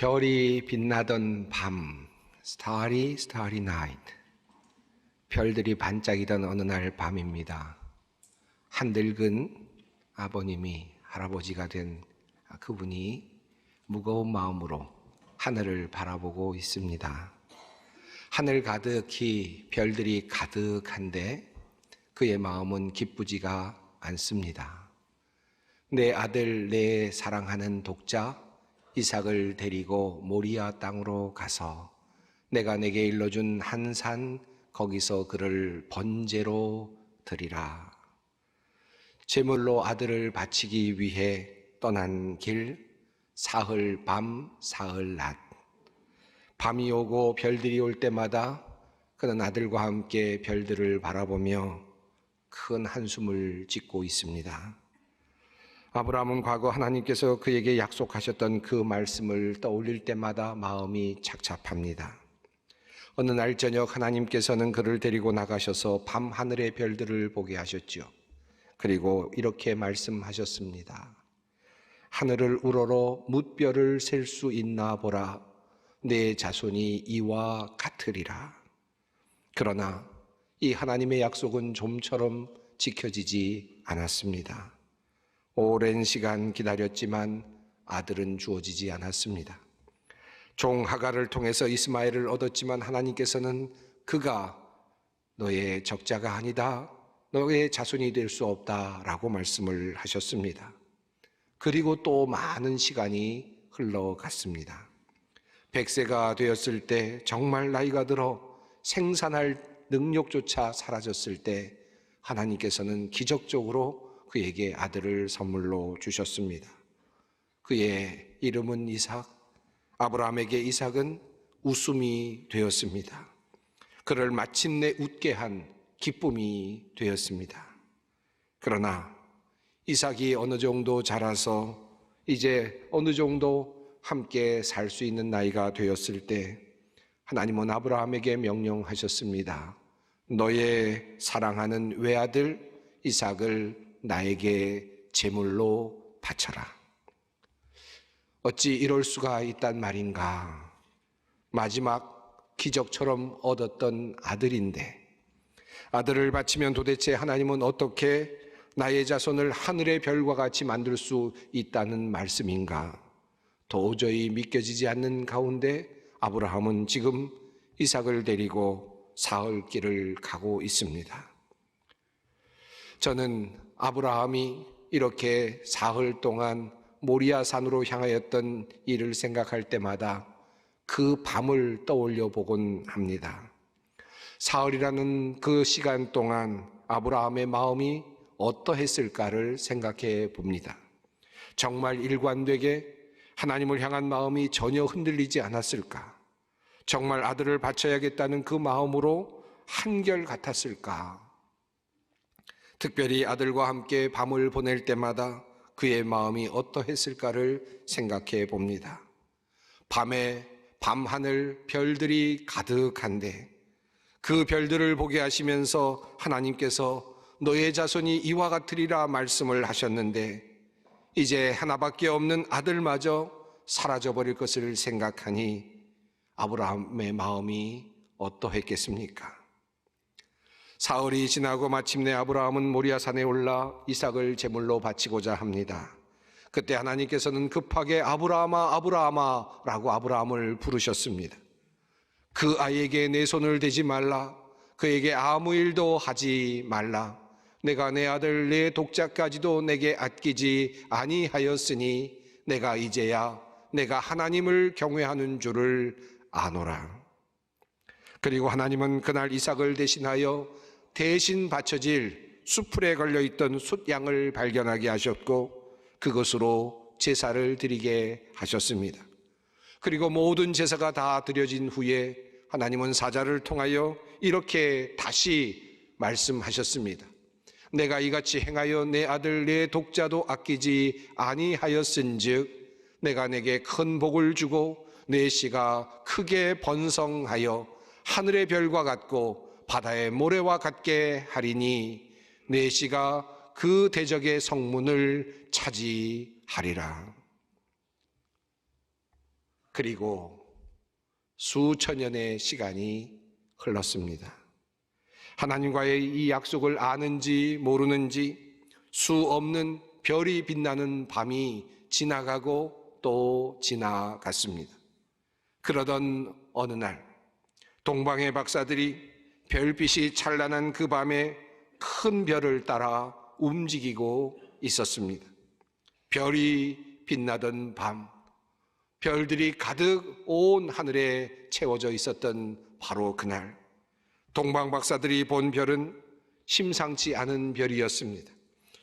별이 빛나던 밤, Starry Night. 별들이 반짝이던 어느 날 밤입니다. 한 늙은 아버님이 할아버지가 된 그분이 무거운 마음으로 하늘을 바라보고 있습니다. 하늘 가득히 별들이 가득한데 그의 마음은 기쁘지가 않습니다. 내 아들, 내 사랑하는 독자 이삭을 데리고 모리아 땅으로 가서 내가 내게 일러준 한 산 거기서 그를 번제로 드리라. 제물로 아들을 바치기 위해 떠난 길, 사흘 밤 사흘 낮. 밤이 오고 별들이 올 때마다 그는 아들과 함께 별들을 바라보며 큰 한숨을 짓고 있습니다. 아브라함은 과거 하나님께서 그에게 약속하셨던 그 말씀을 떠올릴 때마다 마음이 착잡합니다. 어느 날 저녁 하나님께서는 그를 데리고 나가셔서 밤 하늘의 별들을 보게 하셨죠. 그리고 이렇게 말씀하셨습니다. 하늘을 우러러 뭇별을 셀 수 있나 보라. 내 자손이 이와 같으리라. 그러나 이 하나님의 약속은 좀처럼 지켜지지 않았습니다. 오랜 시간 기다렸지만 아들은 주어지지 않았습니다. 종 하갈을 통해서 이스마엘을 얻었지만 하나님께서는 그가 너의 적자가 아니다, 너의 자손이 될 수 없다라고 말씀을 하셨습니다. 그리고 또 많은 시간이 흘러갔습니다. 100세가 되었을 때, 정말 나이가 들어 생산할 능력조차 사라졌을 때 하나님께서는 기적적으로 그에게 아들을 선물로 주셨습니다. 그의 이름은 이삭. 아브라함에게 이삭은 웃음이 되었습니다. 그를 마침내 웃게 한 기쁨이 되었습니다. 그러나 이삭이 어느 정도 자라서 이제 어느 정도 함께 살 수 있는 나이가 되었을 때 하나님은 아브라함에게 명령하셨습니다. 너의 사랑하는 외아들 이삭을 나에게 제물로 바쳐라. 어찌 이럴 수가 있단 말인가. 마지막 기적처럼 얻었던 아들인데 아들을 바치면 도대체 하나님은 어떻게 나의 자손을 하늘의 별과 같이 만들 수 있다는 말씀인가. 도저히 믿겨지지 않는 가운데 아브라함은 지금 이삭을 데리고 사흘 길을 가고 있습니다. 저는 아브라함이 이렇게 사흘 동안 모리아 산으로 향하였던 일을 생각할 때마다 그 밤을 떠올려 보곤 합니다. 사흘이라는 그 시간 동안 아브라함의 마음이 어떠했을까를 생각해 봅니다. 정말 일관되게 하나님을 향한 마음이 전혀 흔들리지 않았을까? 정말 아들을 바쳐야겠다는 그 마음으로 한결같았을까? 특별히 아들과 함께 밤을 보낼 때마다 그의 마음이 어떠했을까를 생각해 봅니다. 밤에 밤하늘 별들이 가득한데 그 별들을 보게 하시면서 하나님께서 너의 자손이 이와 같으리라 말씀을 하셨는데 이제 하나밖에 없는 아들마저 사라져버릴 것을 생각하니 아브라함의 마음이 어떠했겠습니까? 사흘이 지나고 마침내 아브라함은 모리아산에 올라 이삭을 제물로 바치고자 합니다. 그때 하나님께서는 급하게 아브라함아 아브라함아 라고 아브라함을 부르셨습니다. 그 아이에게 내 손을 대지 말라. 그에게 아무 일도 하지 말라. 내가 내 아들 내 독자까지도 내게 아끼지 아니하였으니 내가 이제야 내가 하나님을 경외하는 줄을 아노라. 그리고 하나님은 그날 이삭을 대신하여 대신 바쳐질 수풀에 걸려있던 숫양을 발견하게 하셨고 그것으로 제사를 드리게 하셨습니다. 그리고 모든 제사가 다 드려진 후에 하나님은 사자를 통하여 이렇게 다시 말씀하셨습니다. 내가 이같이 행하여 내 아들 내 독자도 아끼지 아니하였은즉 내가 내게 큰 복을 주고 내 씨가 크게 번성하여 하늘의 별과 같고 바다의 모래와 같게 하리니 내 씨가 그 대적의 성문을 차지하리라. 그리고 수천 년의 시간이 흘렀습니다. 하나님과의 이 약속을 아는지 모르는지 수 없는 별이 빛나는 밤이 지나가고 또 지나갔습니다. 그러던 어느 날 동방의 박사들이 별빛이 찬란한 그 밤에 큰 별을 따라 움직이고 있었습니다. 별이 빛나던 밤, 별들이 가득 온 하늘에 채워져 있었던 바로 그날, 동방 박사들이 본 별은 심상치 않은 별이었습니다.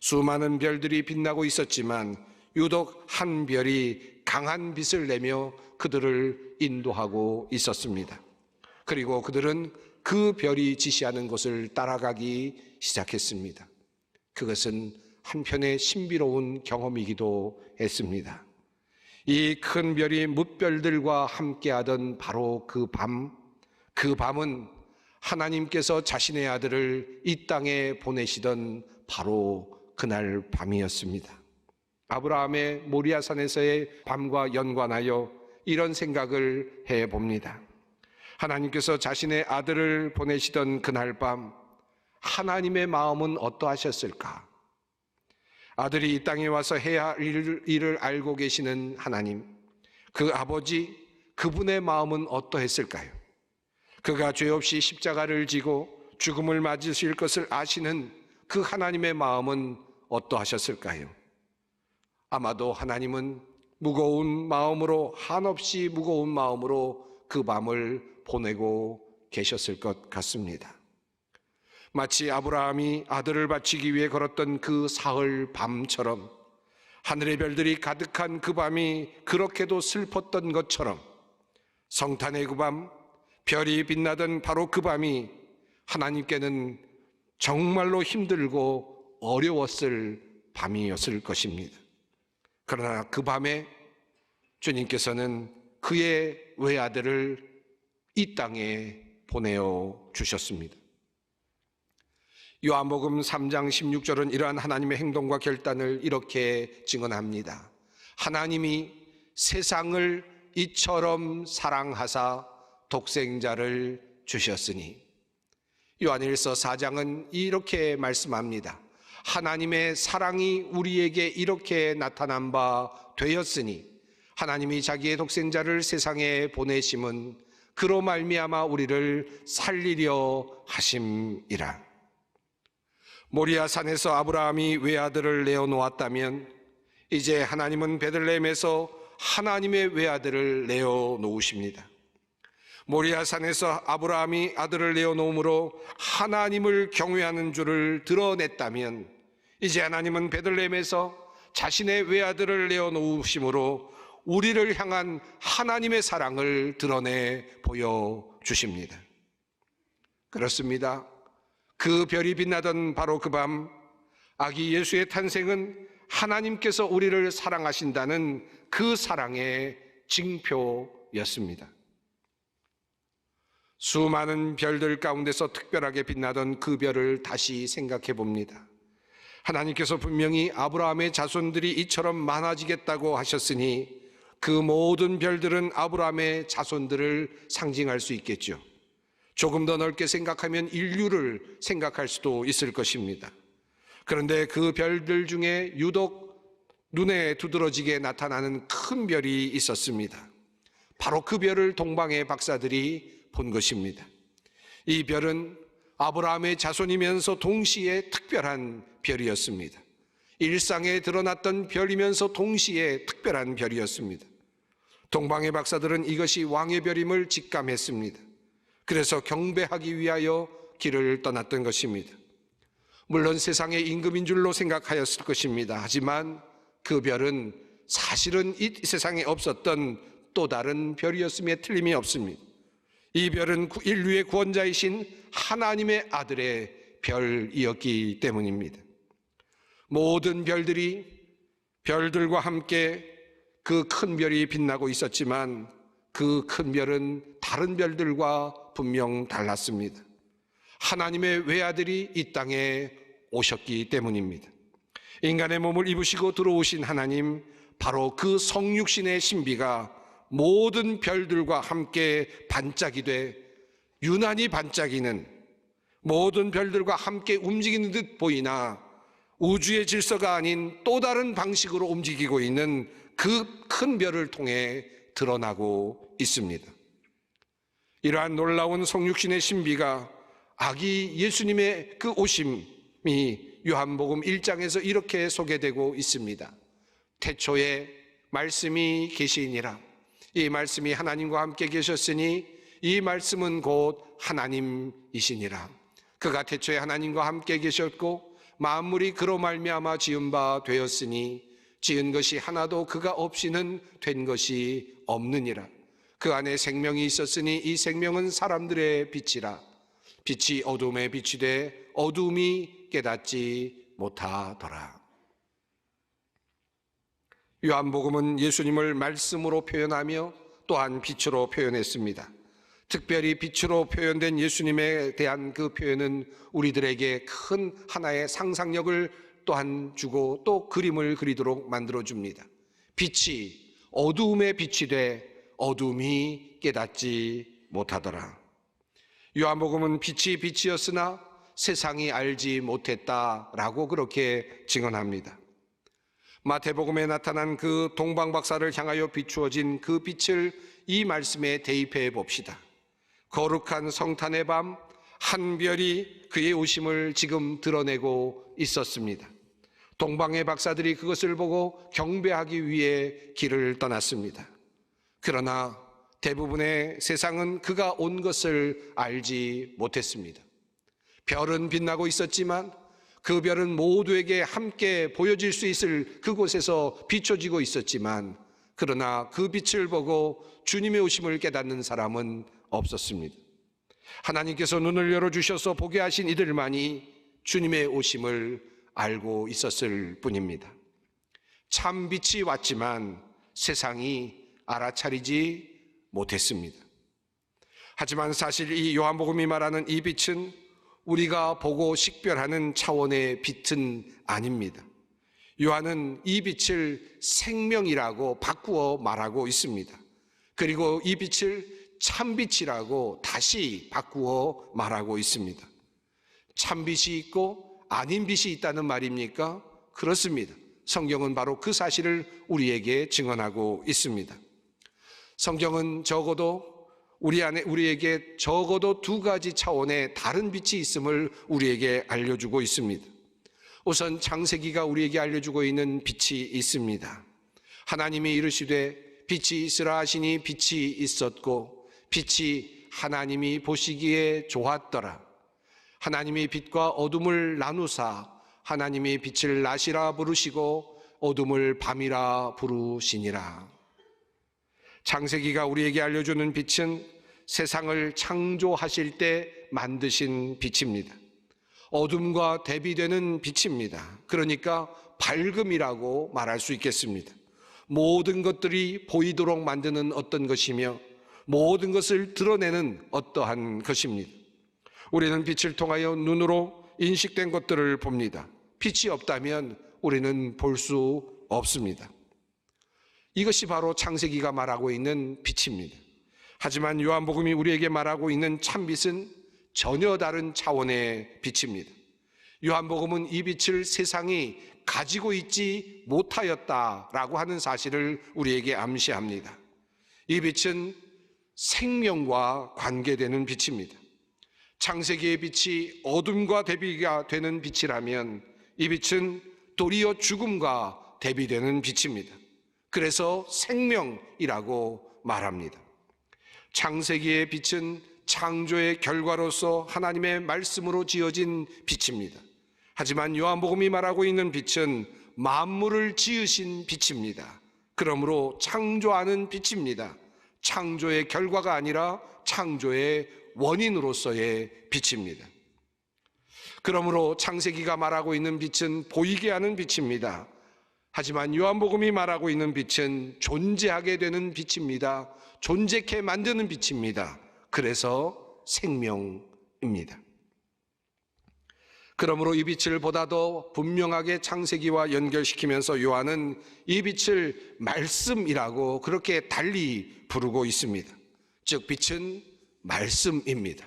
수많은 별들이 빛나고 있었지만 유독 한 별이 강한 빛을 내며 그들을 인도하고 있었습니다. 그리고 그들은 그 별이 지시하는 곳을 따라가기 시작했습니다. 그것은 한편의 신비로운 경험이기도 했습니다. 이 큰 별이 뭇별들과 함께하던 바로 그 밤은 하나님께서 자신의 아들을 이 땅에 보내시던 바로 그날 밤이었습니다. 아브라함의 모리아산에서의 밤과 연관하여 이런 생각을 해봅니다. 하나님께서 자신의 아들을 보내시던 그날 밤, 하나님의 마음은 어떠하셨을까? 아들이 이 땅에 와서 해야 할 일을 알고 계시는 하나님, 그 아버지, 그분의 마음은 어떠했을까요? 그가 죄 없이 십자가를 지고 죽음을 맞으실 것을 아시는 그 하나님의 마음은 어떠하셨을까요? 아마도 하나님은 무거운 마음으로, 한없이 무거운 마음으로 그 밤을 보내고 계셨을 것 같습니다. 마치 아브라함이 아들을 바치기 위해 걸었던 그 사흘 밤처럼, 하늘의 별들이 가득한 그 밤이 그렇게도 슬펐던 것처럼, 성탄의 그 밤, 별이 빛나던 바로 그 밤이 하나님께는 정말로 힘들고 어려웠을 밤이었을 것입니다. 그러나 그 밤에 주님께서는 그의 외아들을 이 땅에 보내어 주셨습니다. 요한복음 3장 16절은 이러한 하나님의 행동과 결단을 이렇게 증언합니다. 하나님이 세상을 이처럼 사랑하사 독생자를 주셨으니. 요한일서 4장은 이렇게 말씀합니다. 하나님의 사랑이 우리에게 이렇게 나타난 바 되었으니 하나님이 자기의 독생자를 세상에 보내심은 그로 말미암아 우리를 살리려 하심이라. 모리아 산에서 아브라함이 외아들을 내어놓았다면 이제 하나님은 베들레헴에서 하나님의 외아들을 내어놓으십니다. 모리아 산에서 아브라함이 아들을 내어놓음으로 하나님을 경외하는 줄을 드러냈다면 이제 하나님은 베들레헴에서 자신의 외아들을 내어놓으심으로 우리를 향한 하나님의 사랑을 드러내 보여주십니다. 그렇습니다. 그 별이 빛나던 바로 그 밤, 아기 예수의 탄생은 하나님께서 우리를 사랑하신다는 그 사랑의 징표였습니다. 수많은 별들 가운데서 특별하게 빛나던 그 별을 다시 생각해 봅니다. 하나님께서 분명히 아브라함의 자손들이 이처럼 많아지겠다고 하셨으니 그 모든 별들은 아브라함의 자손들을 상징할 수 있겠죠. 조금 더 넓게 생각하면 인류를 생각할 수도 있을 것입니다. 그런데 그 별들 중에 유독 눈에 두드러지게 나타나는 큰 별이 있었습니다. 바로 그 별을 동방의 박사들이 본 것입니다. 이 별은 아브라함의 자손이면서 동시에 특별한 별이었습니다. 일상에 드러났던 별이면서 동시에 특별한 별이었습니다. 동방의 박사들은 이것이 왕의 별임을 직감했습니다. 그래서 경배하기 위하여 길을 떠났던 것입니다. 물론 세상의 임금인 줄로 생각하였을 것입니다. 하지만 그 별은 사실은 이 세상에 없었던 또 다른 별이었음에 틀림이 없습니다. 이 별은 인류의 구원자이신 하나님의 아들의 별이었기 때문입니다. 모든 별들이 별들과 함께 그 큰 별이 빛나고 있었지만 그 큰 별은 다른 별들과 분명 달랐습니다. 하나님의 외아들이 이 땅에 오셨기 때문입니다. 인간의 몸을 입으시고 들어오신 하나님, 바로 그 성육신의 신비가 모든 별들과 함께 반짝이되 유난히 반짝이는, 모든 별들과 함께 움직이는 듯 보이나 우주의 질서가 아닌 또 다른 방식으로 움직이고 있는 그 큰 별을 통해 드러나고 있습니다. 이러한 놀라운 성육신의 신비가 아기 예수님의 그 오심이 요한복음 1장에서 이렇게 소개되고 있습니다. 태초에 말씀이 계시니라. 이 말씀이 하나님과 함께 계셨으니 이 말씀은 곧 하나님이시니라. 그가 태초에 하나님과 함께 계셨고 만물이 그로 말미암아 지은 바 되었으니 지은 것이 하나도 그가 없이는 된 것이 없느니라. 그 안에 생명이 있었으니 이 생명은 사람들의 빛이라. 빛이 어둠에 비추되 어둠이 깨닫지 못하더라. 요한복음은 예수님을 말씀으로 표현하며 또한 빛으로 표현했습니다. 특별히 빛으로 표현된 예수님에 대한 그 표현은 우리들에게 큰 하나의 상상력을 또한 주고 또 그림을 그리도록 만들어줍니다. 빛이 어두움에 빛이 돼 어둠이 깨닫지 못하더라. 요한복음은 빛이 빛이었으나 세상이 알지 못했다라고 그렇게 증언합니다. 마태복음에 나타난 그 동방박사를 향하여 비추어진 그 빛을 이 말씀에 대입해 봅시다. 거룩한 성탄의 밤 한 별이 그의 오심을 지금 드러내고 있었습니다. 동방의 박사들이 그것을 보고 경배하기 위해 길을 떠났습니다. 그러나 대부분의 세상은 그가 온 것을 알지 못했습니다. 별은 빛나고 있었지만 그 별은 모두에게 함께 보여질 수 있을 그곳에서 비춰지고 있었지만 그러나 그 빛을 보고 주님의 오심을 깨닫는 사람은 없었습니다. 하나님께서 눈을 열어주셔서 보게 하신 이들만이 주님의 오심을 알고 있었을 뿐입니다. 참 빛이 왔지만 세상이 알아차리지 못했습니다. 하지만 사실 이 요한복음이 말하는 이 빛은 우리가 보고 식별하는 차원의 빛은 아닙니다. 요한은 이 빛을 생명이라고 바꾸어 말하고 있습니다. 그리고 이 빛을 참빛이라고 다시 바꾸어 말하고 있습니다. 참빛이 있고 아닌 빛이 있다는 말입니까? 그렇습니다. 성경은 바로 그 사실을 우리에게 증언하고 있습니다. 성경은 적어도 우리에게 적어도 두 가지 차원의 다른 빛이 있음을 우리에게 알려주고 있습니다. 우선 창세기가 우리에게 알려주고 있는 빛이 있습니다. 하나님이 이르시되 빛이 있으라 하시니 빛이 있었고 빛이 하나님이 보시기에 좋았더라. 하나님이 빛과 어둠을 나누사 하나님이 빛을 낮이라 부르시고 어둠을 밤이라 부르시니라. 창세기가 우리에게 알려주는 빛은 세상을 창조하실 때 만드신 빛입니다. 어둠과 대비되는 빛입니다. 그러니까 밝음이라고 말할 수 있겠습니다. 모든 것들이 보이도록 만드는 어떤 것이며 모든 것을 드러내는 어떠한 것입니다. 우리는 빛을 통하여 눈으로 인식된 것들을 봅니다. 빛이 없다면 우리는 볼 수 없습니다. 이것이 바로 창세기가 말하고 있는 빛입니다. 하지만 요한복음이 우리에게 말하고 있는 참빛은 전혀 다른 차원의 빛입니다. 요한복음은 이 빛을 세상이 가지고 있지 못하였다라고 하는 사실을 우리에게 암시합니다. 이 빛은 생명과 관계되는 빛입니다. 창세기의 빛이 어둠과 대비가 되는 빛이라면 이 빛은 도리어 죽음과 대비되는 빛입니다. 그래서 생명이라고 말합니다. 창세기의 빛은 창조의 결과로서 하나님의 말씀으로 지어진 빛입니다. 하지만 요한복음이 말하고 있는 빛은 만물을 지으신 빛입니다. 그러므로 창조하는 빛입니다. 창조의 결과가 아니라 창조의 원인으로서의 빛입니다. 그러므로 창세기가 말하고 있는 빛은 보이게 하는 빛입니다. 하지만 요한복음이 말하고 있는 빛은 존재하게 되는 빛입니다. 존재케 만드는 빛입니다. 그래서 생명입니다. 그러므로 이 빛을 보다 더 분명하게 창세기와 연결시키면서 요한은 이 빛을 말씀이라고 그렇게 달리 부르고 있습니다. 즉 빛은 말씀입니다.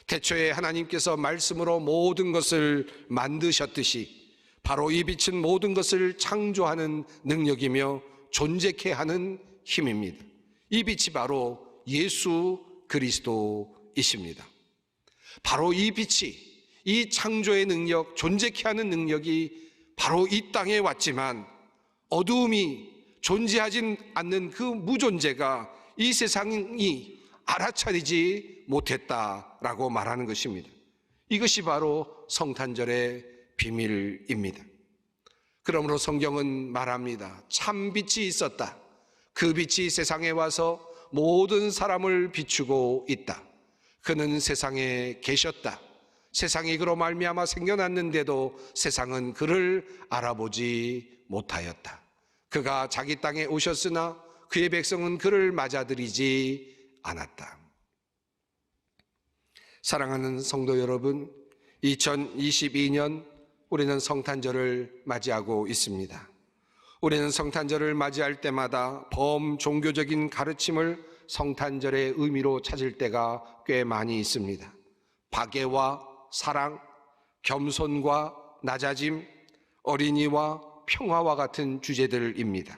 태초에 하나님께서 말씀으로 모든 것을 만드셨듯이 바로 이 빛은 모든 것을 창조하는 능력이며 존재케 하는 힘입니다. 이 빛이 바로 예수 그리스도이십니다. 바로 이 빛이, 이 창조의 능력, 존재케 하는 능력이 바로 이 땅에 왔지만 어두움이 존재하지 않는 그 무존재가 이 세상이 알아차리지 못했다라고 말하는 것입니다. 이것이 바로 성탄절의 비밀입니다. 그러므로 성경은 말합니다. 참 빛이 있었다. 그 빛이 세상에 와서 모든 사람을 비추고 있다. 그는 세상에 계셨다. 세상이 그로 말미암아 생겨났는데도 세상은 그를 알아보지 못하였다. 그가 자기 땅에 오셨으나 그의 백성은 그를 맞아들이지 않았다. 사랑하는 성도 여러분, 2022년 우리는 성탄절을 맞이하고 있습니다. 우리는 성탄절을 맞이할 때마다 범종교적인 가르침을 성탄절의 의미로 찾을 때가 꽤 많이 있습니다. 박애와 사랑, 겸손과 낮아짐, 어린이와 평화와 같은 주제들입니다.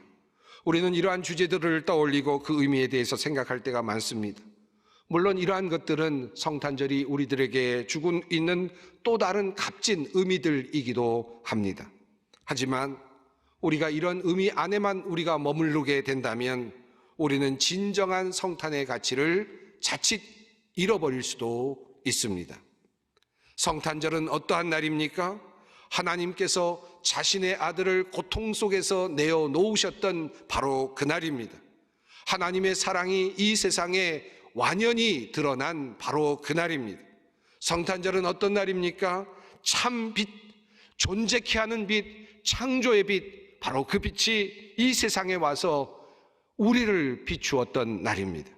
우리는 이러한 주제들을 떠올리고 그 의미에 대해서 생각할 때가 많습니다. 물론 이러한 것들은 성탄절이 우리들에게 주고 있는 또 다른 값진 의미들이기도 합니다. 하지만 우리가 이런 의미 안에만 우리가 머무르게 된다면 우리는 진정한 성탄의 가치를 자칫 잃어버릴 수도 있습니다. 성탄절은 어떠한 날입니까? 하나님께서 자신의 아들을 고통 속에서 내어놓으셨던 바로 그 날입니다. 하나님의 사랑이 이 세상에 완연히 드러난 바로 그 날입니다. 성탄절은 어떤 날입니까? 참 빛, 존재케 하는 빛, 창조의 빛, 바로 그 빛이 이 세상에 와서 우리를 비추었던 날입니다.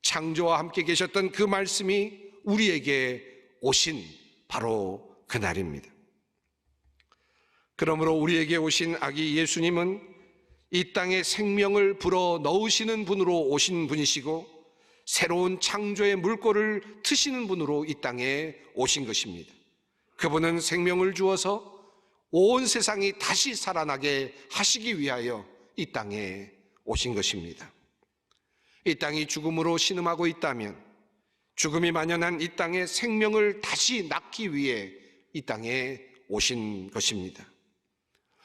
창조와 함께 계셨던 그 말씀이 우리에게 오신 바로 그 날입니다. 그러므로 우리에게 오신 아기 예수님은 이 땅에 생명을 불어 넣으시는 분으로 오신 분이시고 새로운 창조의 물꼬를 트시는 분으로 이 땅에 오신 것입니다. 그분은 생명을 주어서 온 세상이 다시 살아나게 하시기 위하여 이 땅에 오신 것입니다. 이 땅이 죽음으로 신음하고 있다면 죽음이 만연한 이 땅에 생명을 다시 낳기 위해 이 땅에 오신 것입니다.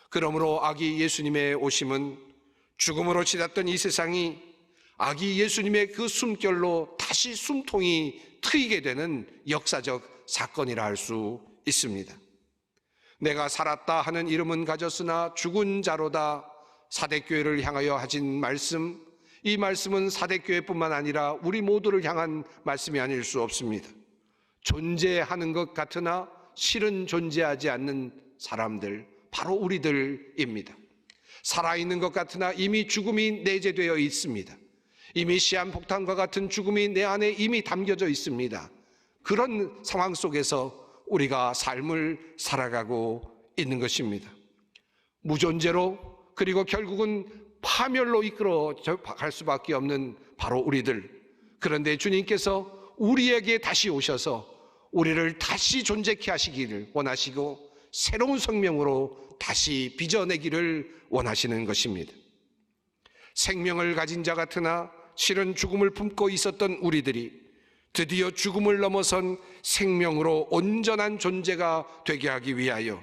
그러므로 아기 예수님의 오심은 죽음으로 치닫던 이 세상이 아기 예수님의 그 숨결로 다시 숨통이 트이게 되는 역사적 사건이라 할 수 있습니다. 내가 살았다 하는 이름은 가졌으나 죽은 자로다 사대교회를 향하여 하신 말씀, 이 말씀은 사대교회뿐만 아니라 우리 모두를 향한 말씀이 아닐 수 없습니다. 존재하는 것 같으나 실은 존재하지 않는 사람들, 바로 우리들입니다. 살아있는 것 같으나 이미 죽음이 내재되어 있습니다. 이미 시한폭탄과 같은 죽음이 내 안에 이미 담겨져 있습니다. 그런 상황 속에서 우리가 삶을 살아가고 있는 것입니다. 무존재로, 그리고 결국은 파멸로 이끌어 갈 수밖에 없는 바로 우리들. 그런데 주님께서 우리에게 다시 오셔서 우리를 다시 존재케 하시기를 원하시고 새로운 생명으로 다시 빚어내기를 원하시는 것입니다. 생명을 가진 자 같으나 실은 죽음을 품고 있었던 우리들이 드디어 죽음을 넘어선 생명으로 온전한 존재가 되게 하기 위하여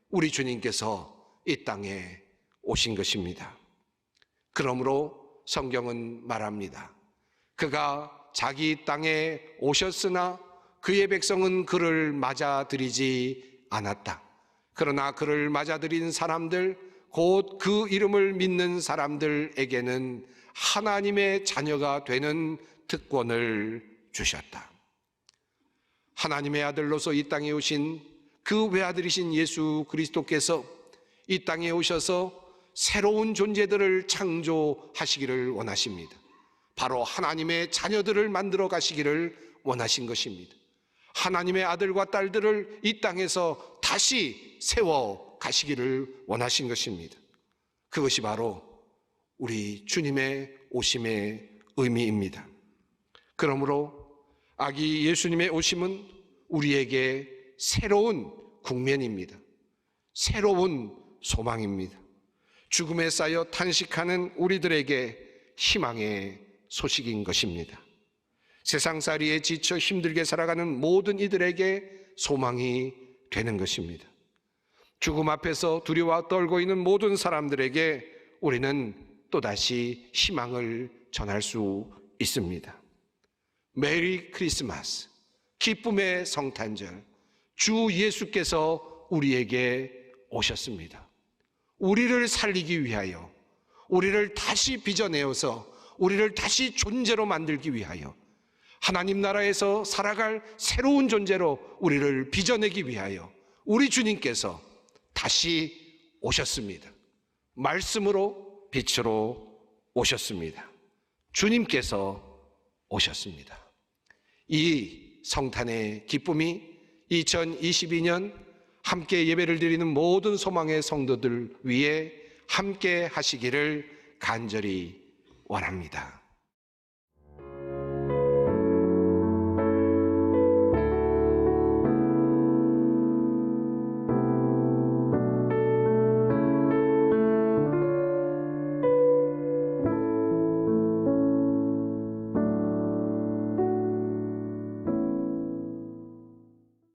우리 주님께서 이 땅에 오신 것입니다. 그러므로 성경은 말합니다. 그가 자기 땅에 오셨으나 그의 백성은 그를 맞아들이지 않았다. 그러나 그를 맞아들인 사람들, 곧 그 이름을 믿는 사람들에게는 하나님의 자녀가 되는 특권을 주셨다. 하나님의 아들로서 이 땅에 오신 그 외아들이신 예수 그리스도께서 이 땅에 오셔서 새로운 존재들을 창조하시기를 원하십니다. 바로 하나님의 자녀들을 만들어 가시기를 원하신 것입니다. 하나님의 아들과 딸들을 이 땅에서 다시 세워 가시기를 원하신 것입니다. 그것이 바로 우리 주님의 오심의 의미입니다. 그러므로 아기 예수님의 오심은 우리에게 새로운 국면입니다. 새로운 소망입니다. 죽음에 쌓여 탄식하는 우리들에게 희망의 소식인 것입니다. 세상살이에 지쳐 힘들게 살아가는 모든 이들에게 소망이 되는 것입니다. 죽음 앞에서 두려워 떨고 있는 모든 사람들에게 우리는 또다시 희망을 전할 수 있습니다. 메리 크리스마스, 기쁨의 성탄절, 주 예수께서 우리에게 오셨습니다. 우리를 살리기 위하여, 우리를 다시 빚어내어서 우리를 다시 존재로 만들기 위하여, 하나님 나라에서 살아갈 새로운 존재로 우리를 빚어내기 위하여 우리 주님께서 다시 오셨습니다. 말씀으로 빛으로 오셨습니다. 주님께서 오셨습니다. 이 성탄의 기쁨이 2022년 함께 예배를 드리는 모든 소망의 성도들 위해 함께 하시기를 간절히 원합니다.